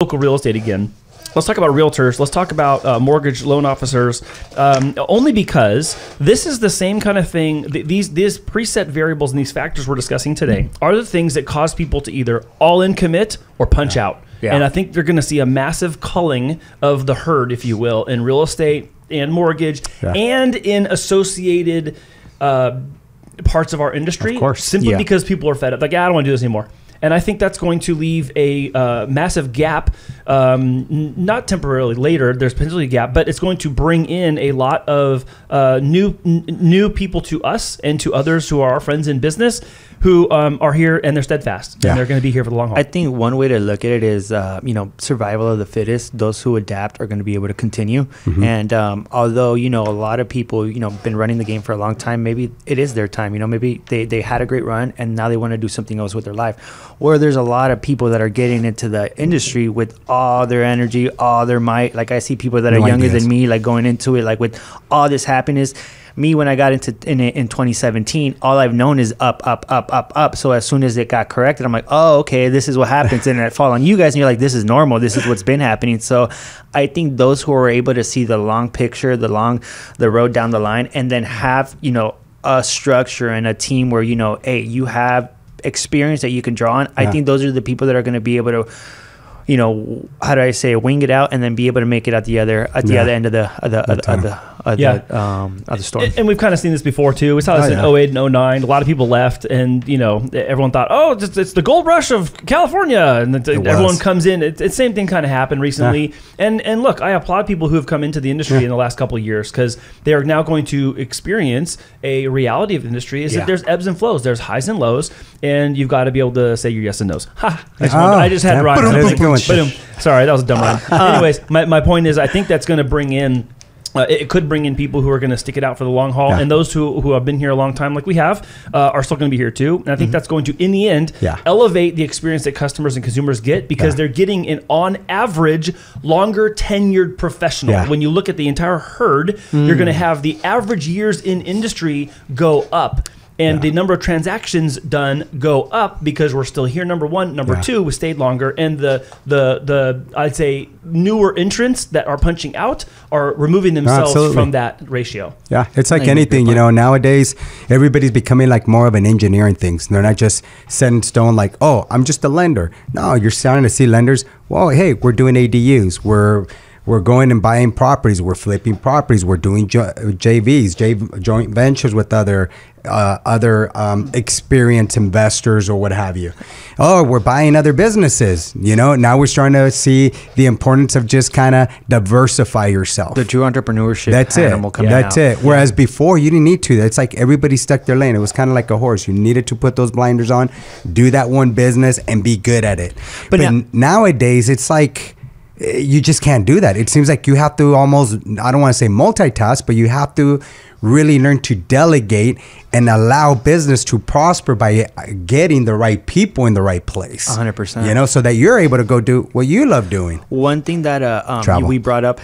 local real estate again. Let's talk about realtors. Let's talk about mortgage loan officers. Only because this is the same kind of thing. These preset variables and these factors we're discussing today are the things that cause people to either all in commit or punch out. Yeah. And I think they're going to see a massive culling of the herd, if you will, in real estate and mortgage and in associated parts of our industry. Of course. Simply because people are fed up. Like, I don't want to do this anymore. And I think that's going to leave a massive gap, not temporarily later, there's potentially a gap, but it's going to bring in a lot of new people to us and to others who are our friends in business who are here and they're steadfast and they're going to be here for the long haul. I think one way to look at it is, survival of the fittest. Those who adapt are going to be able to continue. And although, a lot of people, been running the game for a long time, maybe it is their time. Maybe they had a great run and now they want to do something else with their life. Or there's a lot of people that are getting into the industry with all their energy, all their might. Like I see people that are younger than me, like going into it, like with all this happiness. Me, when I got in 2017, all I've known is up, up, up, up, up. So as soon as it got corrected, I'm like, oh, okay, this is what happens. And I fall on you guys and you're like, this is normal. This is what's been happening. So I think those who are able to see the long picture, the road down the line, and then have, a structure and a team where, hey, you have experience that you can draw on. I think those are the people that are going to be able to, how do I say, wing it out and then be able to make it at the other end of the storm. And we've kind of seen this before too. We saw this in 08 and 09. A lot of people left, and everyone thought, oh, it's the gold rush of California, and everyone comes in. It's the same thing kind of happened recently. And look, I applaud people who have come into the industry in the last couple of years, because they are now going to experience a reality of the industry. Is that there's ebbs and flows, there's highs and lows, and you've got to be able to say your yes and no's. I just had rhyme. Sorry, that was a dumb rhyme. Anyways, my point is, I think that's going to bring in. It could bring in people who are going to stick it out for the long haul, and those who have been here a long time, like we have, are still going to be here too. And I think that's going to, in the end, elevate the experience that customers and consumers get, because they're getting an, on average, longer tenured professional. When you look at the entire herd, you're going to have the average years in industry go up. And the number of transactions done go up because we're still here. Number one, number two, we stayed longer, and the I'd say newer entrants that are punching out are removing themselves from that ratio. Yeah, it's like anything, nowadays everybody's becoming like more of an engineering things. They're not just set in stone like, oh, I'm just a lender. No, you're starting to see lenders. Well, hey, we're doing ADUs. We're going and buying properties. We're flipping properties. We're doing JVs, joint ventures with other experienced investors or what have you. Oh, we're buying other businesses. Now we're starting to see the importance of just kind of diversify yourself. The true entrepreneurship. That's it. Whereas before you didn't need to. It's like everybody stuck their lane. It was kind of like a horse. You needed to put those blinders on, do that one business, and be good at it. But nowadays, it's like, you just can't do that. It seems like you have to almost, I don't want to say multitask, but you have to really learn to delegate and allow business to prosper by getting the right people in the right place. 100%. So that you're able to go do what you love doing. One thing that we brought up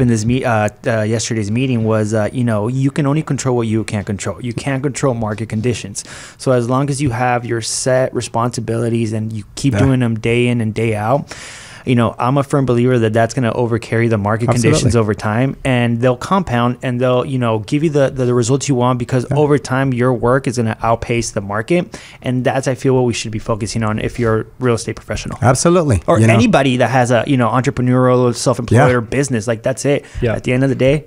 in this yesterday's meeting was, you can only control what you can't control. You can't control market conditions. So as long as you have your set responsibilities and you keep doing them day in and day out, I'm a firm believer that that's going to overcarry the market conditions over time, and they'll compound and they'll, give you the results you want, because over time your work is going to outpace the market. And that's, I feel, what we should be focusing on if you're a real estate professional. Absolutely. Or anybody that has a, entrepreneurial, self-employed or business, like that's it. At the end of the day,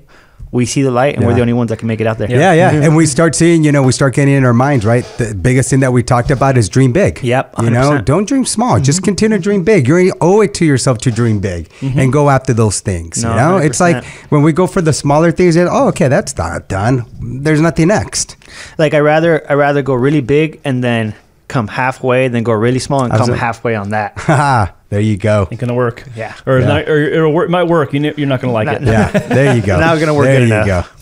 we see the light, and we're the only ones that can make it out there. And we start seeing, we start getting in our minds, right? The biggest thing that we talked about is dream big. 100%. Don't dream small. Just continue to dream big. You owe it to yourself to dream big and go after those things. 100%. It's like when we go for the smaller things, okay, that's not done. There's nothing next. Like I rather go really big and then come halfway, then go really small and come halfway on that. There you go. Ain't gonna work. Or it might work. You're not gonna like it. There you go. Not gonna work. There you go.